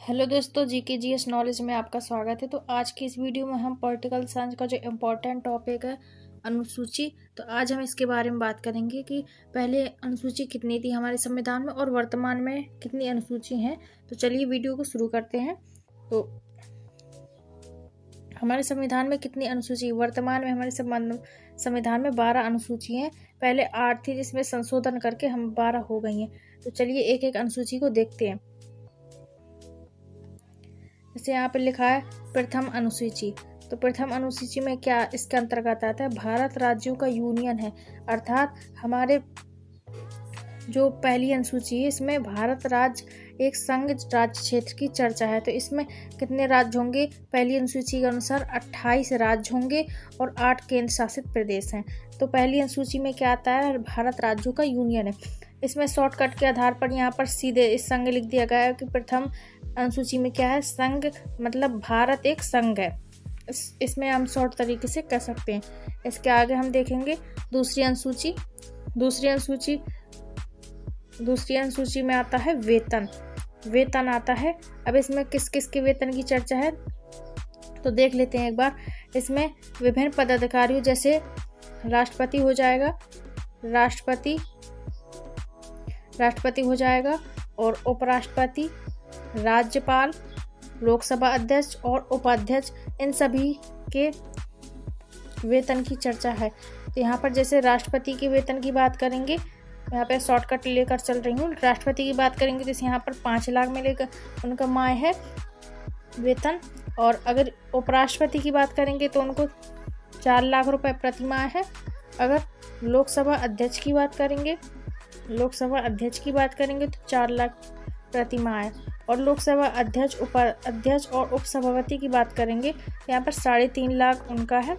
Hello दोस्तों, GK GS knowledge में आपका स्वागत है। तो आज की इस वीडियो में हम पॉलिटिकल साइंस का जो इम्पोर्टेंट टॉपिक है अनुसूची, तो आज हम इसके बारे में बात करेंगे कि पहले अनुसूची कितनी थी हमारे संविधान में और वर्तमान में कितनी अनुसूची हैं। तो चलिए वीडियो को शुरू करते हैं। तो हमारे संविधान में कितनी अनुसूची, वर्तमान में हमारे संविधान में 12 अनुसूची हैं। पहले 8 थी जिसमें संशोधन करके हम 12 हो गई हैं। तो चलिए एक एक अनुसूची को देखते हैं। जैसे यहाँ पे लिखा है प्रथम अनुसूची। तो प्रथम अनुसूची में क्या इसके अंतर्गत आता है? भारत राज्यों का यूनियन है, अर्थात हमारे जो पहली अनुसूची है इसमें भारत राज्य एक संघ राज्य क्षेत्र की चर्चा है। तो इसमें कितने राज्य होंगे? पहली अनुसूची के अनुसार 28 राज्य होंगे और 8 केंद्र शासित प्रदेश हैं। तो पहली अनुसूची में क्या आता है? भारत राज्यों का यूनियन है। इसमें शॉर्टकट के आधार पर यहाँ पर सीधे इस संघ लिख दिया गया है कि प्रथम अनुसूची में क्या है? संघ, मतलब भारत एक संघ है। इसमें हम शॉर्ट तरीके से कह सकते हैं। इसके आगे हम देखेंगे दूसरी अनुसूची। दूसरी अनुसूची में आता है वेतन आता है। अब इसमें किस किस के वेतन की चर्चा है तो देख लेते हैं एक बार। इसमें विभिन्न पदाधिकारियों जैसे राष्ट्रपति हो जाएगा, राष्ट्रपति हो जाएगा और उपराष्ट्रपति, राज्यपाल, लोकसभा अध्यक्ष और उपाध्यक्ष, इन सभी के वेतन की चर्चा है। तो यहाँ पर जैसे राष्ट्रपति के वेतन की बात करेंगे, यहाँ पे शॉर्टकट लेकर चल रही हूँ। राष्ट्रपति की बात करेंगे जैसे यहाँ पर 5 लाख मिलेगा उनका माह है वेतन, और अगर उपराष्ट्रपति की बात करेंगे तो उनको 4 लाख रुपए प्रति माह है। अगर लोकसभा अध्यक्ष की बात करेंगे तो 4 लाख प्रति माह है। और लोकसभा अध्यक्ष, उपाध्यक्ष और उपसभापति की बात करेंगे तो यहाँ पर 3.5 लाख उनका है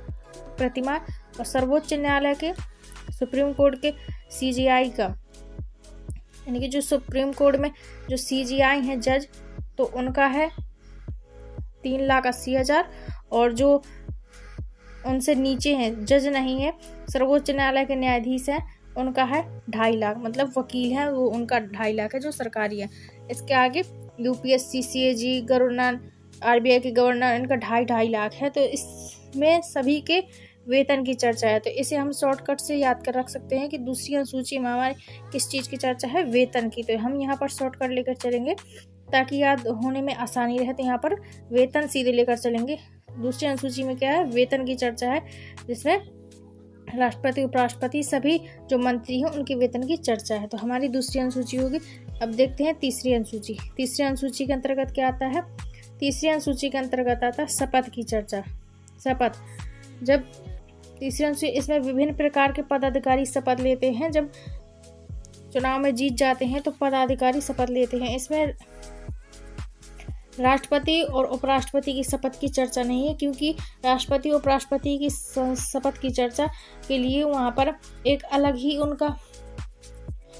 प्रति माह। और सर्वोच्च न्यायालय के, सुप्रीम कोर्ट के सीजीआई का, यानी कि जो सुप्रीम कोर्ट में जो सीजीआई हैं जज, तो उनका है 3,80,000। और जो उनसे नीचे हैं, जज नहीं है, सर्वोच्च न्यायालय के न्यायाधीश हैं, उनका है 2.5 लाख, मतलब वकील है वो, उनका 2.5 लाख है जो सरकारी है। इसके आगे यूपीएससी, सीएजी, गवर्नर, आरबीआई के गवर्नर, इनका 2.5 लाख है। तो इसमें सभी के वेतन की चर्चा है। तो इसे हम शॉर्टकट से याद कर रख सकते हैं कि दूसरी अनुसूची में हमारी किस चीज़ की चर्चा है? वेतन की। तो हम यहाँ पर शॉर्टकट लेकर चलेंगे ताकि याद होने में आसानी रहे। तो यहाँ पर वेतन सीधे लेकर चलेंगे। दूसरी अनुसूची में क्या है? वेतन की चर्चा है, जिसमें राष्ट्रपति, उपराष्ट्रपति, सभी जो मंत्री हैं उनके वेतन की चर्चा है। तो हमारी दूसरी अनुसूची होगी। अब देखते हैं तीसरी अनुसूची। तीसरी अनुसूची के अंतर्गत क्या आता है? तीसरी अनुसूची के अंतर्गत आता है शपथ की चर्चा। शपथ, जब तीसरी अनुसूची, इसमें विभिन्न प्रकार के पदाधिकारी शपथ लेते हैं। जब चुनाव में जीत जाते हैं तो पदाधिकारी शपथ लेते हैं। इसमें राष्ट्रपति और उपराष्ट्रपति की शपथ की चर्चा नहीं है, क्योंकि राष्ट्रपति उपराष्ट्रपति की शपथ की चर्चा के लिए वहाँ पर एक अलग ही, उनका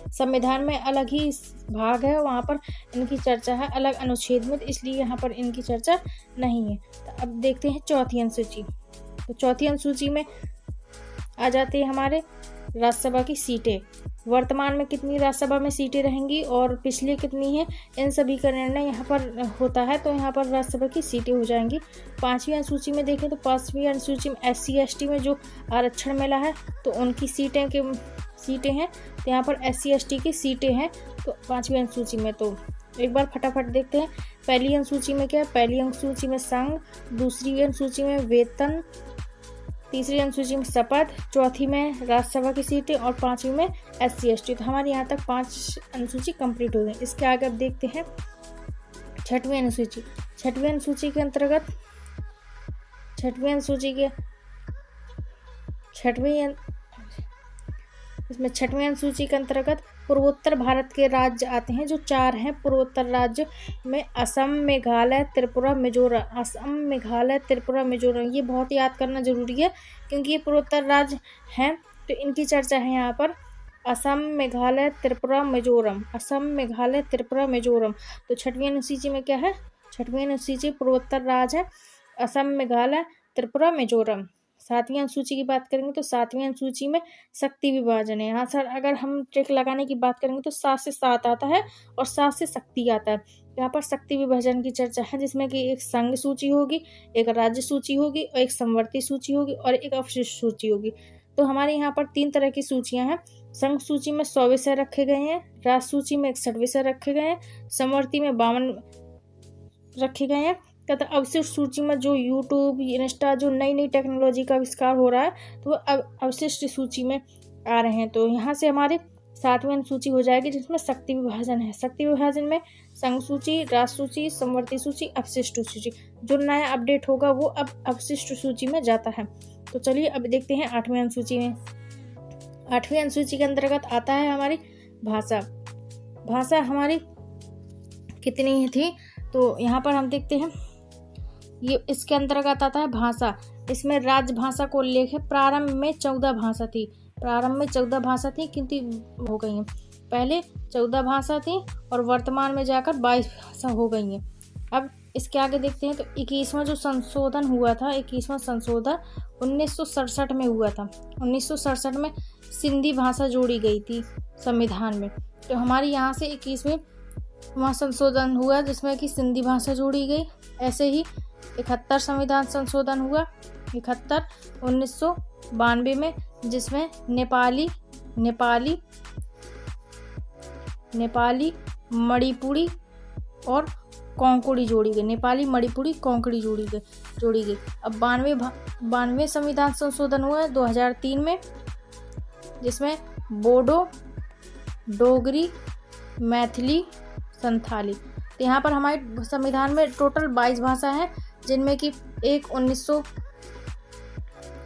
संविधान में अलग ही भाग है, वहाँ पर इनकी चर्चा है अलग अनुच्छेद में, इसलिए यहाँ पर इनकी चर्चा नहीं है। तो अब देखते हैं चौथी अनुसूची। तो चौथी अनुसूची में आ जाते हैं हमारे राज्यसभा की सीटें। वर्तमान में कितनी राज्यसभा में सीटें रहेंगी और पिछले कितनी है, इन सभी का निर्णय यहाँ पर होता है। तो यहाँ पर राज्यसभा की सीटें हो जाएंगी। 5वीं अनुसूची में देखें तो 5वीं अनुसूची में SC/ST में जो आरक्षण मिला है तो उनकी सीटें हैं। तो यहाँ पर SC/ST की सीटें हैं तो 5वीं अनुसूची में। तो एक बार फटाफट देखते हैं। पहली अनुसूची में क्या है? पहली अनुसूची में संघ, दूसरी अनुसूची में वेतन, तीसरी अनुसूची में शपथ, चौथी में राज्यसभा की सीटें और 5वीं में SC/ST। तो हमारे यहाँ तक 5 अनुसूची कंप्लीट हो गई। इसके आगे अब देखते हैं 6वीं अनुसूची। 6वीं अनुसूची के अंतर्गत इसमें 6वीं अनुसूची के अंतर्गत पूर्वोत्तर भारत के राज्य आते हैं, जो 4 हैं पूर्वोत्तर राज्य में, असम, मेघालय, त्रिपुरा, मिजोरम। ये बहुत याद करना जरूरी है क्योंकि ये पूर्वोत्तर राज्य हैं। तो इनकी चर्चा है यहाँ पर असम, मेघालय, त्रिपुरा, मिजोरम। तो 6वीं अनुसूची में क्या है? 6वीं अनुसूची पूर्वोत्तर राज्य है, असम, मेघालय, त्रिपुरा, मिजोरम। 7वीं अनुसूची की बात करेंगे तो 7वीं अनुसूची में शक्ति विभाजन है। यहाँ सर अगर हम ट्रिक लगाने की बात करेंगे तो 7 से 7 आता है और 7 से शक्ति आता है। यहाँ पर शक्ति विभाजन की चर्चा है, जिसमें कि एक संघ सूची होगी, एक राज्य सूची होगी और एक समवर्ती सूची होगी और एक अवशिष्ट सूची होगी। तो हमारे यहाँ पर 3 तरह की सूचियां हैं। संघ सूची में 100 विषय रखे गए हैं, राज्य सूची में 61 विषय रखे गए हैं, समवर्ती में 52 रखे गए हैं तथा अवशिष्ट सूची में जो यूट्यूब, इंस्टा, जो नई नई टेक्नोलॉजी का आविष्कार हो रहा है तो वो अवशिष्ट सूची में आ रहे हैं। तो यहाँ से हमारे 7वीं अनुसूची हो जाएगी, जिसमें शक्ति विभाजन है। शक्ति विभाजन में संघ सूची, राज्य सूची, समवर्ती सूची, अवशिष्ट सूची। जो नया अपडेट होगा वो अब अवशिष्ट सूची में जाता है। तो चलिए अब देखते हैं 8वीं अनुसूची में। 8वीं अनुसूची के अंतर्गत आता है हमारी भाषा। भाषा हमारी कितनी थी, तो यहाँ पर हम देखते हैं, ये इसके अंतर्गत आता है भाषा। इसमें राजभाषा को उल्लेख है। प्रारंभ में 14 भाषा थी, किंतु हो गई हैं। पहले 14 भाषा थी और वर्तमान में जाकर 22 भाषा हो गई हैं। अब इसके आगे देखते हैं, तो 21वां जो संशोधन हुआ था, 21वां संशोधन 1967 में हुआ था। 1967 में सिंधी भाषा जोड़ी गई थी संविधान में। तो हमारी यहाँ से 21वें वहाँ संशोधन हुआ जिसमें कि सिंधी भाषा जोड़ी गई। ऐसे ही 71 संविधान संशोधन हुआ, 71 1992 में, जिसमें नेपाली, मणिपुरी और कोंकणी जोड़ी गई। अब 92वें संविधान संशोधन हुआ है 2003 में, जिसमें बोडो, डोगरी, मैथिली, संथाली। तो यहाँ पर हमारे संविधान में टोटल 22 भाषा है, जिनमें कि एक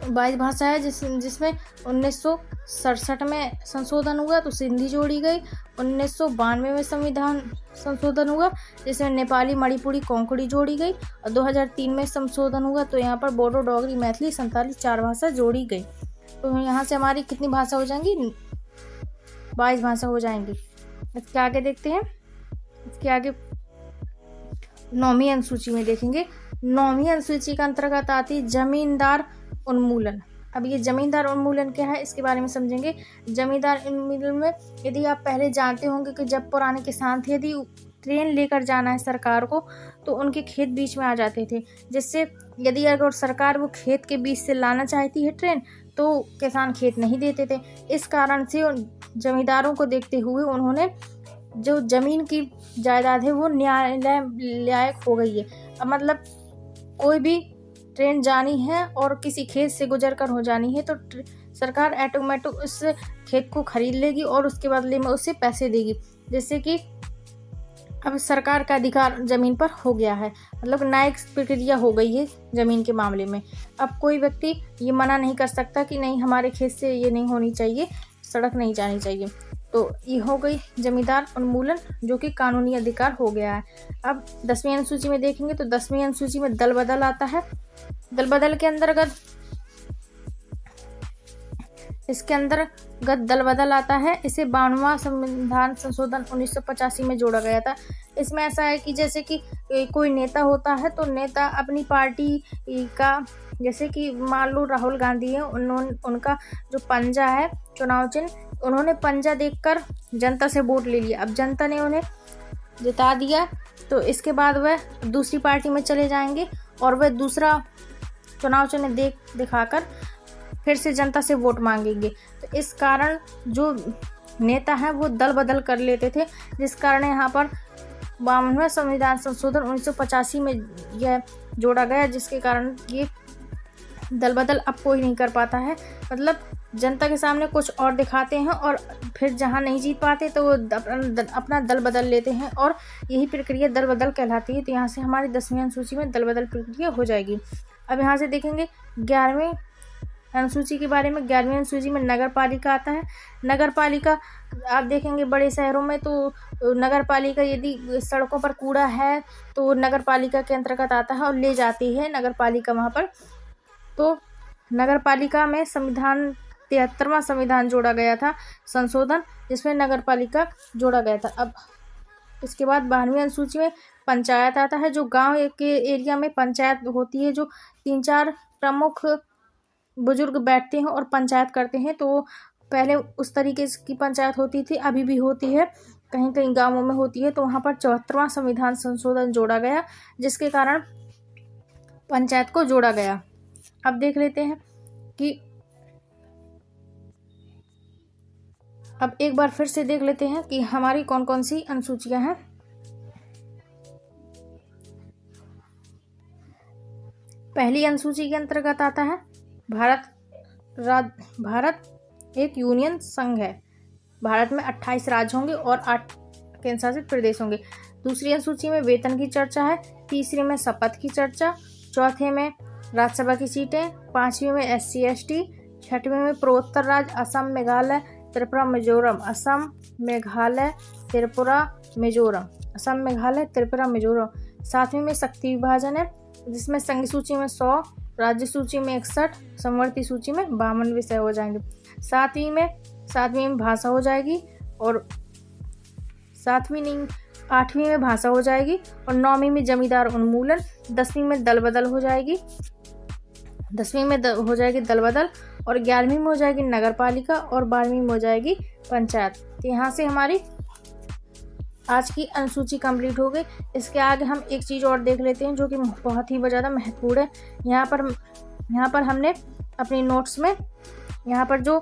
22 भाषा है जिसमें 1967 में संशोधन हुआ तो सिंधी जोड़ी गई। 1992 में संविधान संशोधन हुआ जिसमें नेपाली, मणिपुरी, कोंकणी जोड़ी गई। और 2003 में संशोधन हुआ तो यहाँ पर बोडो, डोगरी, मैथिली, संथाली 4 भाषा जोड़ी गई। तो यहाँ से हमारी कितनी भाषा हो जाएंगी, 22 भाषा हो जाएंगी। इसके आगे देखते हैं, इसके आगे 9वीं अनुसूची में देखेंगे। 9वीं अनुसूची के अंतर्गत आती जमींदार उन्मूलन। अब ये जमींदार उन्मूलन क्या है, इसके बारे में समझेंगे। जमींदार उन्मूलन में यदि आप पहले जानते होंगे कि जब पुराने किसान थे, यदि ट्रेन लेकर जाना है सरकार को तो उनके खेत बीच में आ जाते थे, जिससे यदि अगर सरकार वो खेत के बीच से लाना चाहती है ट्रेन तो किसान खेत नहीं देते थे। इस कारण से जमींदारों को देखते हुए उन्होंने जो जमीन की जायदाद है वो न्यायालय लायक हो गई है। अब मतलब कोई भी ट्रेन जानी है और किसी खेत से गुजर कर हो जानी है तो सरकार ऑटोमेटिक उस खेत को खरीद लेगी और उसके बदले में उसे पैसे देगी, जिससे कि अब सरकार का अधिकार जमीन पर हो गया है। मतलब न्यायिक प्रक्रिया हो गई है जमीन के मामले में। अब कोई व्यक्ति ये मना नहीं कर सकता कि नहीं हमारे खेत से ये नहीं होनी चाहिए, सड़क नहीं जानी चाहिए। तो ये हो गई जमींदार उन्मूलन, जो कि कानूनी अधिकार हो गया है। अब 10वीं अनुसूची में देखेंगे तो 10वीं अनुसूची में दल बदल आता है। दल बदल के अंतर्गत दल बदल आता है। इसे 52वां संविधान संशोधन 1985 में जोड़ा गया था। इसमें ऐसा है कि जैसे कि कोई नेता होता है तो नेता अपनी पार्टी का, जैसे कि मान लो राहुल गांधी है, उनका जो पंजा है चुनाव चिन्ह, उन्होंने पंजा देखकर जनता से वोट ले लिया। अब जनता ने उन्हें जिता दिया तो इसके बाद वह दूसरी पार्टी में चले जाएंगे और वह दूसरा चुनाव चिन्ह दिखाकर फिर से जनता से वोट मांगेंगे। तो इस कारण जो नेता हैं वो दल बदल कर लेते थे, जिस कारण यहाँ पर 52वां संविधान संशोधन 1985 में यह जोड़ा गया, जिसके कारण ये दल बदल अब कोई नहीं कर पाता है। मतलब जनता के सामने कुछ और दिखाते हैं और फिर जहाँ नहीं जीत पाते तो वो अपना दल बदल लेते हैं और यही प्रक्रिया दल बदल कहलाती है। तो यहाँ से हमारी 10वीं अनुसूची में दल बदल प्रक्रिया हो जाएगी। अब यहाँ से देखेंगे 11वीं अनुसूची के बारे में। 11वीं अनुसूची में नगर पालिका आता है। नगर पालिका आप देखेंगे बड़े शहरों में तो नगर पालिका यदि सड़कों पर कूड़ा है तो नगर पालिका के अंतर्गत आता है और ले जाती है नगर पालिका वहाँ पर। तो नगर पालिका में 73वां संविधान जोड़ा गया था संशोधन, जिसमें नगर पालिका जोड़ा गया था। अब इसके बाद 12वीं अनुसूची में पंचायत आता है। जो गांव के एरिया में पंचायत होती है, जो 3-4 प्रमुख बुजुर्ग बैठते हैं और पंचायत करते हैं। तो पहले उस तरीके की पंचायत होती थी, अभी भी होती है। कहीं कहीं गांवों में होती है, तो वहाँ पर 74वां संविधान संशोधन जोड़ा गया, जिसके कारण पंचायत को जोड़ा गया। अब देख लेते हैं कि अब एक बार फिर से देख लेते हैं कि हमारी कौन कौन सी अनुसूचियां हैं। पहली अनुसूची के अंतर्गत आता है भारत एक यूनियन संघ है। भारत में 28 राज्य होंगे और 8 केंद्र शासित प्रदेश होंगे। दूसरी अनुसूची में वेतन की चर्चा है। तीसरी में शपथ की चर्चा। चौथे में राज्यसभा की सीटें। 5वीं में SC ST। 6वीं में पूर्वोत्तर राज्य असम मेघालय त्रिपुरा मिजोरम। असम मेघालय त्रिपुरा मिजोरम। 7वीं में शक्ति विभाजन है, जिसमें संघ सूची में 100, राज्य सूची में 61, समवर्ती सूची में 52 विषय हो जाएंगे। 7वीं में भाषा हो जाएगी और 8वीं में भाषा हो जाएगी और 9वीं में जमींदार उन्मूलन। 10वीं में दल बदल हो जाएगी। 10वीं में हो जाएगी दल बदल और 11वीं में हो जाएगी नगर पालिका और 12वीं में हो जाएगी पंचायत। तो यहाँ से हमारी आज की अनुसूची कंप्लीट हो गई। इसके आगे हम एक चीज़ और देख लेते हैं जो कि बहुत ही ज़्यादा महत्वपूर्ण है। यहाँ पर हमने अपने नोट्स में यहाँ पर जो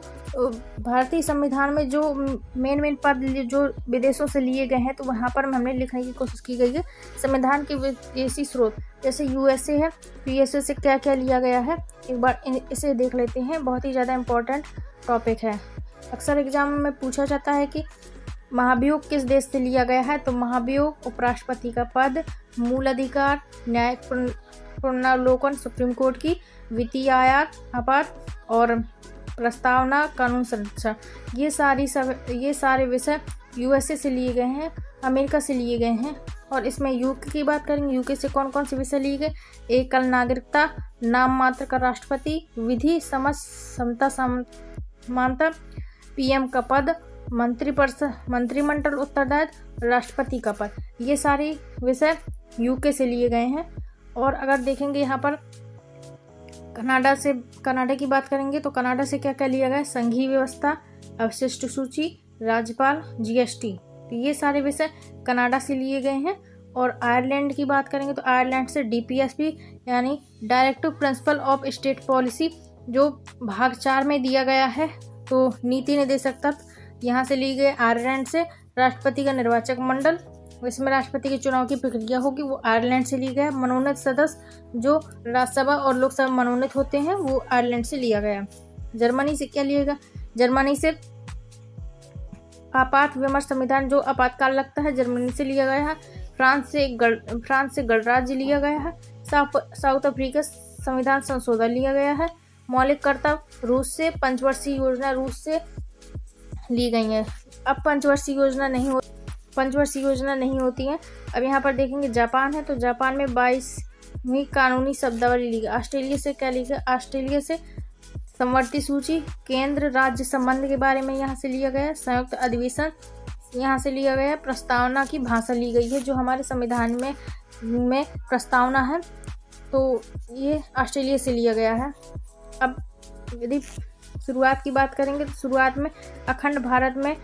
भारतीय संविधान में जो मेन पद जो विदेशों से लिए गए हैं, तो वहाँ पर हमने लिखने की कोशिश की गई है संविधान के विदेशी स्रोत, जैसे USA है, USA से क्या क्या लिया गया है। एक बार इसे देख लेते हैं, बहुत ही ज़्यादा इम्पोर्टेंट टॉपिक है। अक्सर एग्जाम में पूछा जाता है कि महाभियोग किस देश से लिया गया है, तो महाभियोग उपराष्ट्रपति का पद, मूल अधिकार, न्यायिक पुनरावलोकन सुप्रीम कोर्ट की, वित्तीय आपात और प्रस्तावना कानून संरक्षण, ये सारे विषय USA से लिए गए हैं, अमेरिका से लिए गए हैं। और इसमें UK की बात करेंगे, UK से कौन कौन से विषय लिए गए, एकल नागरिकता, नाम मात्र का राष्ट्रपति, विधि समझ समता समानता, PM का पद, मंत्रिमंडल उत्तरदायित्व, राष्ट्रपति का पद, ये सारे विषय UK से लिए गए हैं। और अगर देखेंगे यहाँ पर कनाडा की बात करेंगे, तो कनाडा से क्या क्या लिया गया, संघीय व्यवस्था, अवशिष्ट सूची, राज्यपाल, GST, तो ये सारे विषय कनाडा से लिए गए हैं। और आयरलैंड की बात करेंगे तो आयरलैंड से DPSP यानी directive principle of state policy, जो भाग 4 में दिया गया है, तो नीति निर्देशक तत्व यहाँ से ली गई। आयरलैंड से राष्ट्रपति का निर्वाचक मंडल, इसमें राष्ट्रपति के चुनाव की प्रक्रिया होगी, वो आयरलैंड से लिया गया। मनोनीत सदस्य जो राज्यसभा और लोकसभा मनोनीत होते हैं, वो आयरलैंड से लिया गया। जर्मनी से क्या लिएगा, जर्मनी से आपात विमर्श संविधान जो आपातकाल लगता है, जर्मनी से लिया गया है। फ्रांस से गणराज्य लिया गया है। साउथ अफ्रीका संविधान संशोधन लिया गया है। मौलिक कर्तव्य रूस से, पंचवर्षीय योजना रूस से ली गई है। अब पंचवर्षीय योजना नहीं होती है। अब यहाँ पर देखेंगे जापान है, तो जापान में 22वीं कानूनी शब्दावली ली गई। ऑस्ट्रेलिया से क्या ली गई, ऑस्ट्रेलिया से समवर्ती सूची, केंद्र राज्य संबंध के बारे में यहाँ से लिया गया। संयुक्त अधिवेशन यहाँ से लिया गया। प्रस्तावना की भाषा ली गई है, जो हमारे संविधान में प्रस्तावना है, तो ये ऑस्ट्रेलिया से लिया गया है। अब यदि शुरुआत की बात करेंगे, तो शुरुआत में अखंड भारत में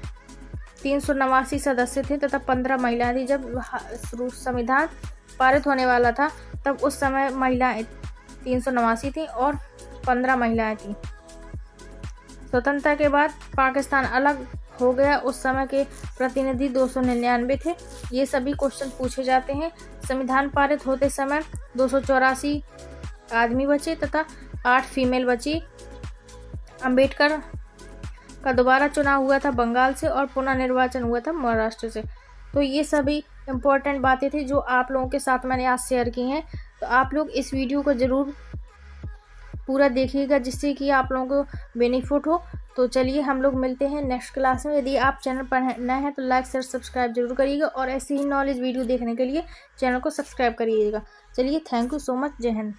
389 सदस्य थे तथा 15 महिलाएं थी। जब संविधान पारित होने वाला था, तब उस समय महिलाएं 389 थी और 15 महिलाएं थी। स्वतंत्रता के बाद पाकिस्तान अलग हो गया, उस समय के प्रतिनिधि 299 थे। ये सभी क्वेश्चन पूछे जाते हैं। संविधान पारित होते समय 284 आदमी बचे तथा 8 फीमेल बची। अंबेडकर का दोबारा चुनाव हुआ था बंगाल से और पुनः निर्वाचन हुआ था महाराष्ट्र से। तो ये सभी इम्पोर्टेंट बातें थी जो आप लोगों के साथ मैंने आज शेयर की हैं। तो आप लोग इस वीडियो को ज़रूर पूरा देखिएगा, जिससे कि आप लोगों को बेनिफिट हो। तो चलिए हम लोग मिलते हैं नेक्स्ट क्लास में। यदि आप चैनल पर नए हैं तो लाइक शेयर सब्सक्राइब जरूर करिएगा और ऐसी ही नॉलेज वीडियो देखने के लिए चैनल को सब्सक्राइब करिएगा। चलिए, थैंक यू सो मच। जय हिंद।